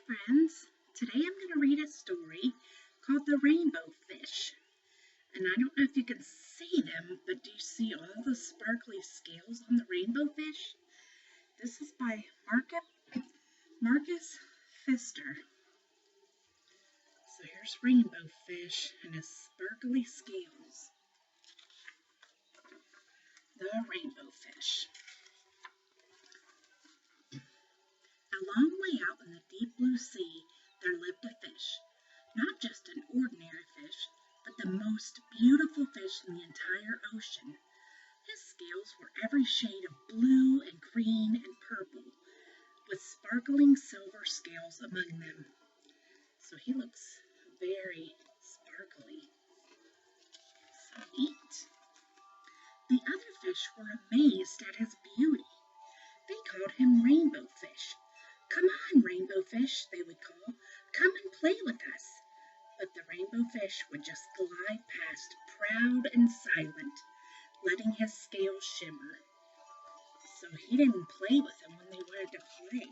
friends. Today I'm going to read a story called The Rainbow Fish. And I don't know if you can see them, but do you see all the sparkly scales on the rainbow fish? This is by Marcus Pfister. So here's rainbow fish and his sparkly scales. The rainbow fish. A long way out in the deep blue sea, there lived a fish. Not just an ordinary fish, but the most beautiful fish in the entire ocean. His scales were every shade of blue and green and purple, with sparkling silver scales among them. So he looks very sparkly. So neat. The other fish were amazed at his beauty. They called him Rainbow Fish. "Come on, Rainbow Fish," they would call. "Come and play with us." But the rainbow fish would just glide past, proud and silent, letting his scales shimmer. So he didn't play with them when they wanted to play.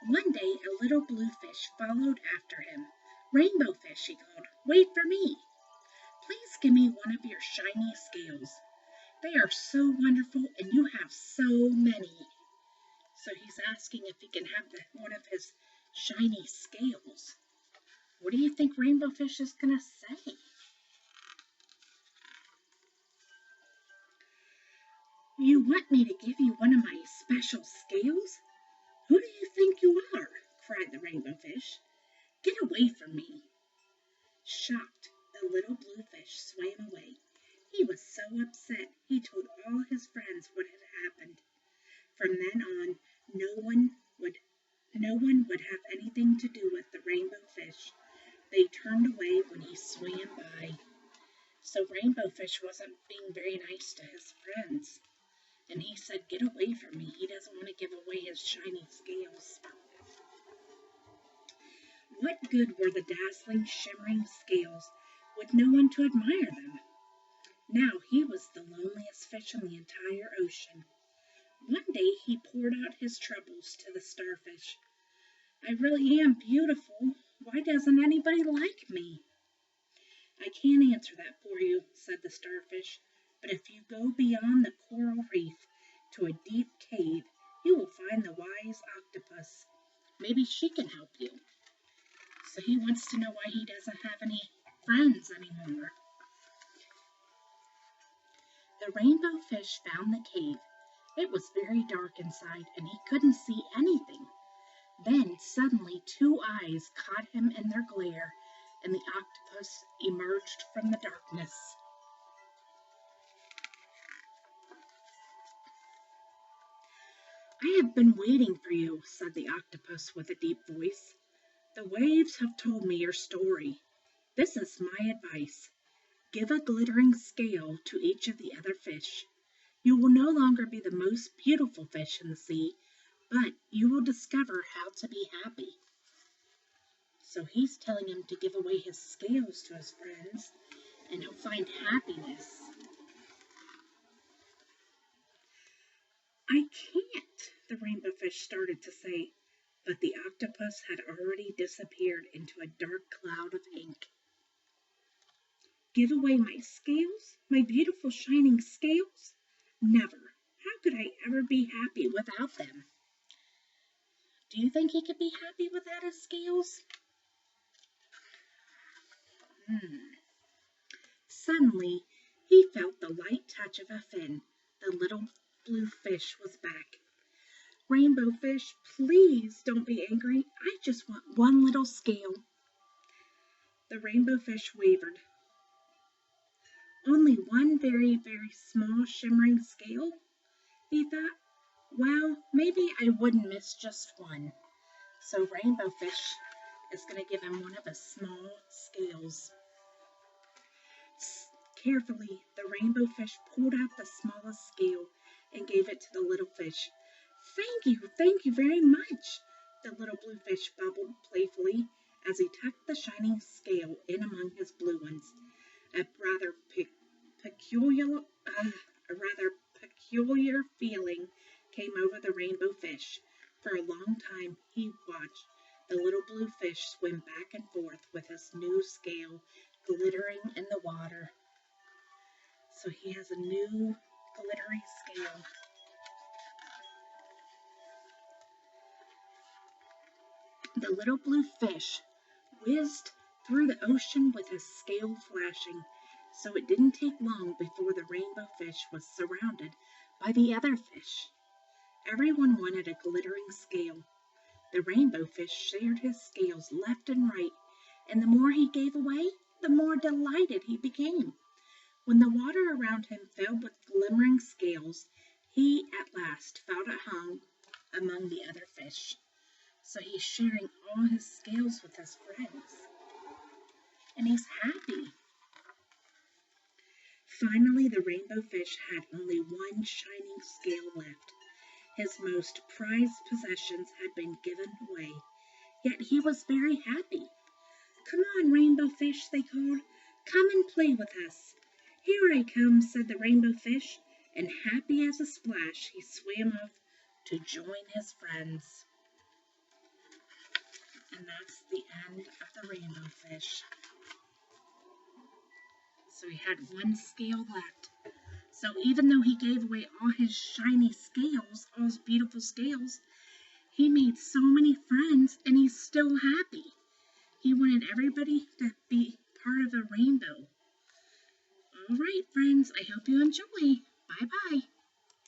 One day, a little blue fish followed after him. "Rainbow Fish," he called, "wait for me. Please give me one of your shiny scales. They are so wonderful, and you have so many." So he's asking if he can have one of his shiny scales. What do you think Rainbow Fish is going to say? "You want me to give you one of my special scales? Who do you think you are?" cried the Rainbow Fish. "Get away from me." Shocked, the little blue fish swam away. He was so upset, he told all his friends what had happened. From then on, no one would have anything to do with the rainbow fish. They turned away when he swam by. So Rainbow Fish wasn't being very nice to his friends. And he said, "Get away from me." He doesn't want to give away his shiny scales. What good were the dazzling, shimmering scales with no one to admire them? Now he was the loneliest fish in the entire ocean. One day he poured out his troubles to the starfish. "I really am beautiful. Why doesn't anybody like me?" "I can't answer that for you," said the starfish, "but if you go beyond the coral reef to a deep cave, you will find the wise octopus. Maybe she can help you." So he wants to know why he doesn't have any friends anymore. The rainbow fish found the cave. It was very dark inside, and he couldn't see anything. Then suddenly 2 eyes caught him in their glare, and the octopus emerged from the darkness. "I have been waiting for you," said the octopus with a deep voice. "The waves have told me your story. This is my advice. Give a glittering scale to each of the other fish. You will no longer be the most beautiful fish in the sea, but you will discover how to be happy." So he's telling him to give away his scales to his friends, and he'll find happiness. "I can't," the rainbow fish started to say, but the octopus had already disappeared into a dark cloud of ink. "Give away my scales? My beautiful shining scales? Never. How could I ever be happy without them?" Do you think he could be happy without his scales? Suddenly, he felt the light touch of a fin. The little blue fish was back. "Rainbow Fish, please don't be angry. I just want one little scale." The rainbow fish wavered. "Only one very, very small shimmering scale?" he thought. "Well, maybe I wouldn't miss just one." So Rainbow Fish is going to give him one of his small scales. Carefully, the rainbow fish pulled out the smallest scale and gave it to the little fish. Thank you very much," the little blue fish bubbled playfully as he tucked the shining scale in among his blue ones. A rather peculiar feeling came over the rainbow fish. For a long time he watched the little blue fish swim back and forth with his new scale glittering in the water. So he has a new glittery scale. The little blue fish whizzed through the ocean with his scale flashing, so it didn't take long before the rainbow fish was surrounded by the other fish. Everyone wanted a glittering scale. The rainbow fish shared his scales left and right, and the more he gave away, the more delighted he became. When the water around him filled with glimmering scales, he at last felt at home among the other fish. So he's sharing all his scales with his friends. And he's happy. Finally, the rainbow fish had only one shining scale left. His most prized possessions had been given away, yet he was very happy. "Come on, rainbow fish," they called. "Come and play with us." "Here I come," said the rainbow fish, and happy as a splash, he swam off to join his friends. And that's the end of the rainbow fish. So he had one scale left. So even though he gave away all his shiny scales, all his beautiful scales, he made so many friends and he's still happy. He wanted everybody to be part of a rainbow. All right, friends, I hope you enjoy. Bye-bye.